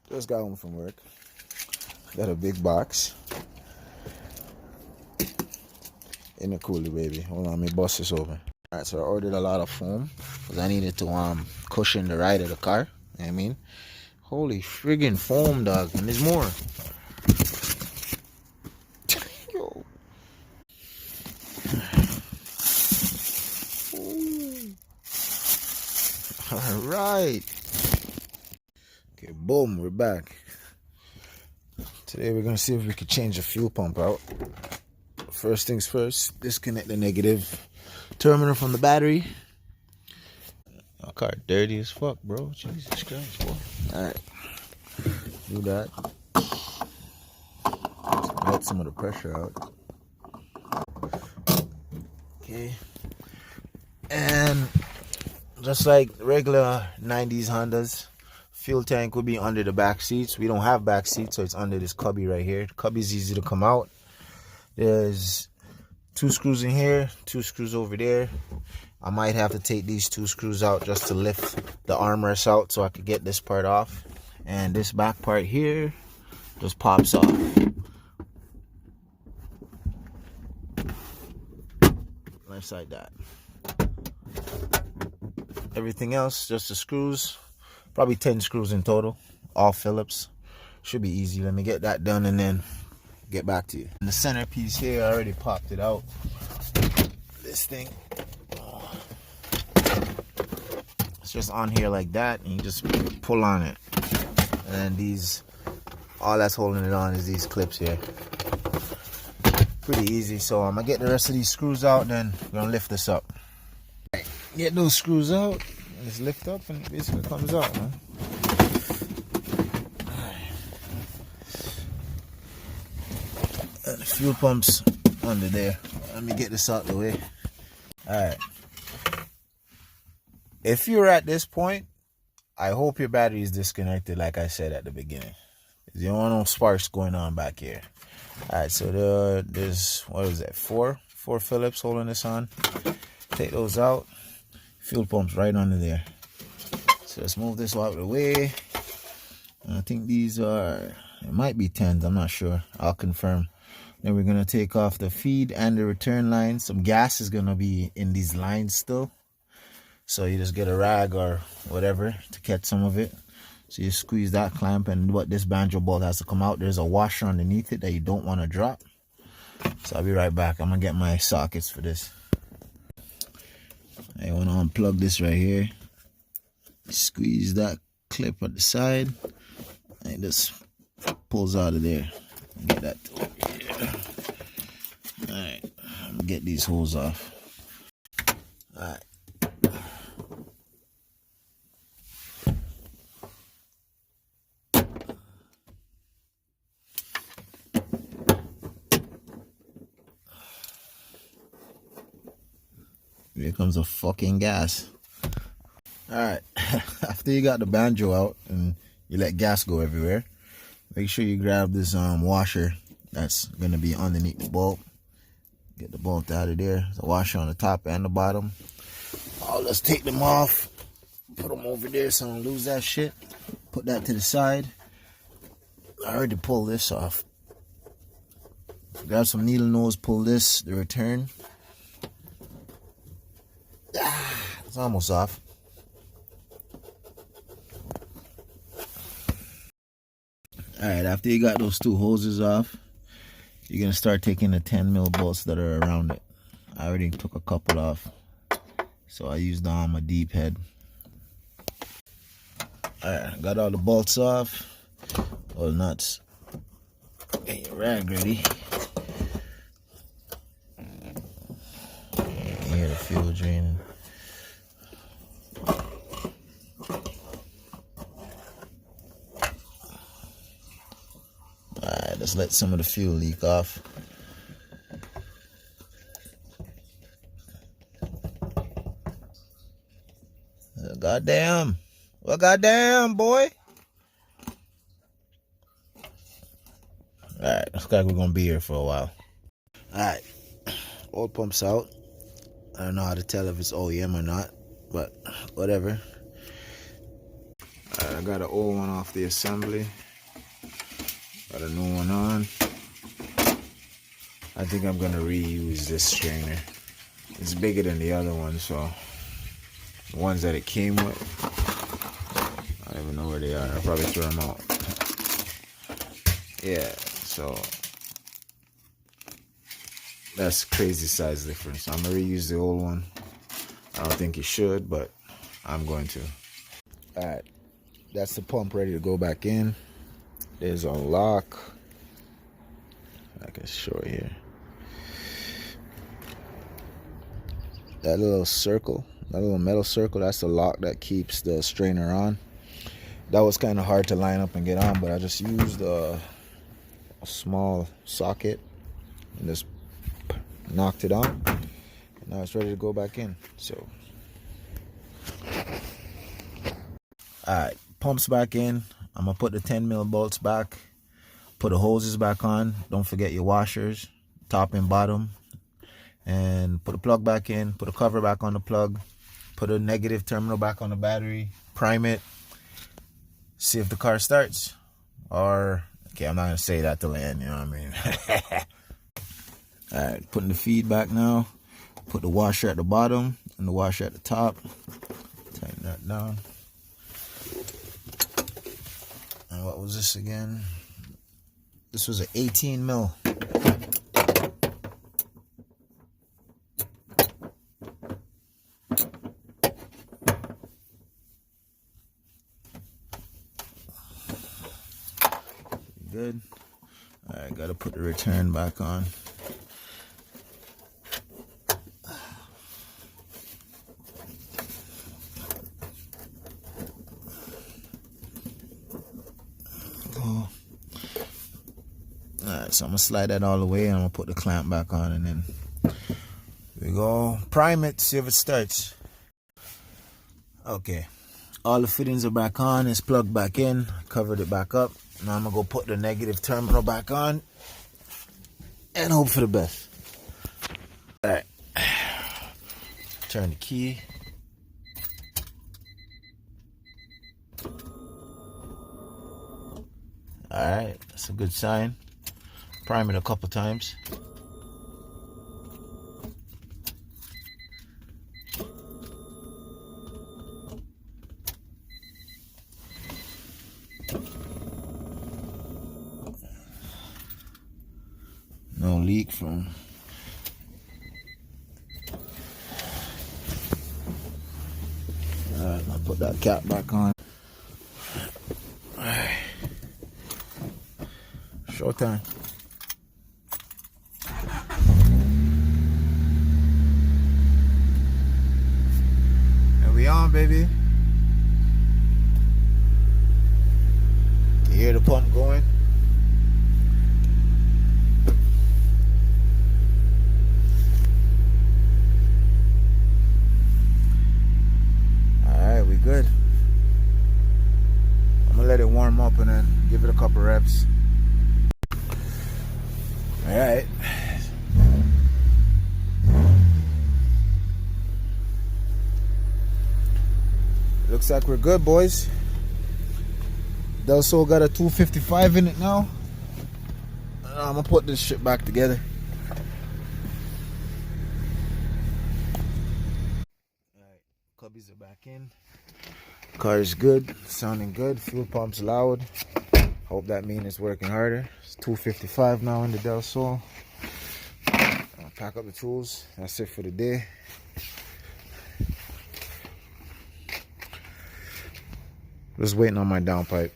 Just got home from work. Got a big box in the cooler, baby. Hold on, let me bust this open. Alright, so I ordered a lot of foam because I needed to cushion the ride of the car. You know what I mean? Holy friggin' foam, dog. And there's more. Yo. Alright. Okay, boom, we're back. Today we're gonna see if we can change the fuel pump out. First things first, disconnect the negative terminal from the battery. My car dirty as fuck, bro. Jesus Christ, boy. Alright. Do that. Let some of the pressure out. Okay. And just like regular 90s Hondas, fuel tank will be under the back seats. We don't have back seats, so it's under this cubby right here. The cubby is easy to come out. There's 2 screws in here, 2 screws over there. I might have to take these 2 screws out just to lift the armrest out so I could get this part off. And this back part here just pops off. Just like that. Everything else, just the screws. Probably 10 screws in total. All Phillips. Should be easy. Let me get that done and then get back to you. And the centerpiece here, I already popped it out. This thing. It's just on here like that. And you just pull on it. And then these, all that's holding it on is these clips here. Pretty easy. So I'm going to get the rest of these screws out. Then we're going to lift this up. Get those screws out. Just lift up and it basically comes out, man. And the fuel pump's under there. Let me get this out the way. Alright. If you're at this point, I hope your battery is disconnected like I said at the beginning. You don't want no sparks going on back here. Alright, so there's, what is that, 4 Phillips holding this on. Take those out. Fuel pump's right under there. So let's move this out of the way. I think these are, it might be 10s, I'm not sure. I'll confirm. Then we're going to take off the feed and the return line. Some gas is going to be in these lines still. So you just get a rag or whatever to catch some of it. So you squeeze that clamp, and what this banjo bolt has to come out. There's a washer underneath it that you don't want to drop. So I'll be right back. I'm going to get my sockets for this. I want to unplug this right here. Squeeze that clip at the side. And it just pulls out of there. Get that over here. Alright. Get these holes off. Alright. Here comes the fucking gas. Alright, after you got the banjo out and you let gas go everywhere, make sure you grab this washer that's going to be underneath the bolt. Get the bolt out of there. There's a washer on the top and the bottom. Let's take them off. Put them over there so I don't lose that shit. Put that to the side. I already pulled this off. Grab some needle nose, pull this, the return. It's almost off. Alright, after you got those 2 hoses off, you're going to start taking the 10mm bolts that are around it. I already took a couple off. So I used a deep head. Alright, got all the bolts off. All the nuts. Get your rag ready. You hear the fuel draining. Alright, let's let some of the fuel leak off. Goddamn. Well, goddamn, boy. Alright, looks like we're going to be here for a while. Alright, oil pump's out. I don't know how to tell if it's OEM or not, but whatever. I got an old one off the assembly. Got a new one on. I think I'm gonna reuse this strainer. It's bigger than the other one, so the ones that it came with, I don't even know where they are. I'll probably throw them out. Yeah, so that's crazy size difference. I'm gonna reuse the old one. I don't think you should, but I'm going to. Alright, that's the pump ready to go back in. There's a lock. I can show it here. That little circle, that little metal circle, that's the lock that keeps the strainer on. That was kind of hard to line up and get on, but I just used a small socket and just knocked it on. And now it's ready to go back in. So, alright, pumps back in. I'm gonna put the 10mm bolts back, put the hoses back on. Don't forget your washers, top and bottom, and put the plug back in, put a cover back on the plug, put a negative terminal back on the battery, prime it, see if the car starts. Or, okay, I'm not gonna say that till the end, you know what I mean? Alright, putting the feed back now. Put the washer at the bottom and the washer at the top. Tighten that down. And what was this again? This was an 18mm. Good. Alright, gotta put the return back on. Alright, so I'm gonna slide that all the way and I'm gonna put the clamp back on, and then we go prime it, see if it starts. Okay, all the fittings are back on, it's plugged back in, covered it back up. Now I'm gonna go put the negative terminal back on and hope for the best. Alright, turn the key. Alright, that's a good sign. Prime it a couple times. No leak from. Alright, I'll put that cap back on. Alright. Showtime. We on, baby. You hear the pump going? Alright, we good. I'm gonna let it warm up and then give it a couple reps. Alright. Looks like we're good, boys. Delsol got a 255 in it now. I'm gonna put this shit back together. Alright, cubbies are back in. Car is good, sounding good. Fuel pump's loud. Hope that means it's working harder. It's 255 now in the Delsol. I'll pack up the tools. That's it for the day. Just waiting on my downpipe.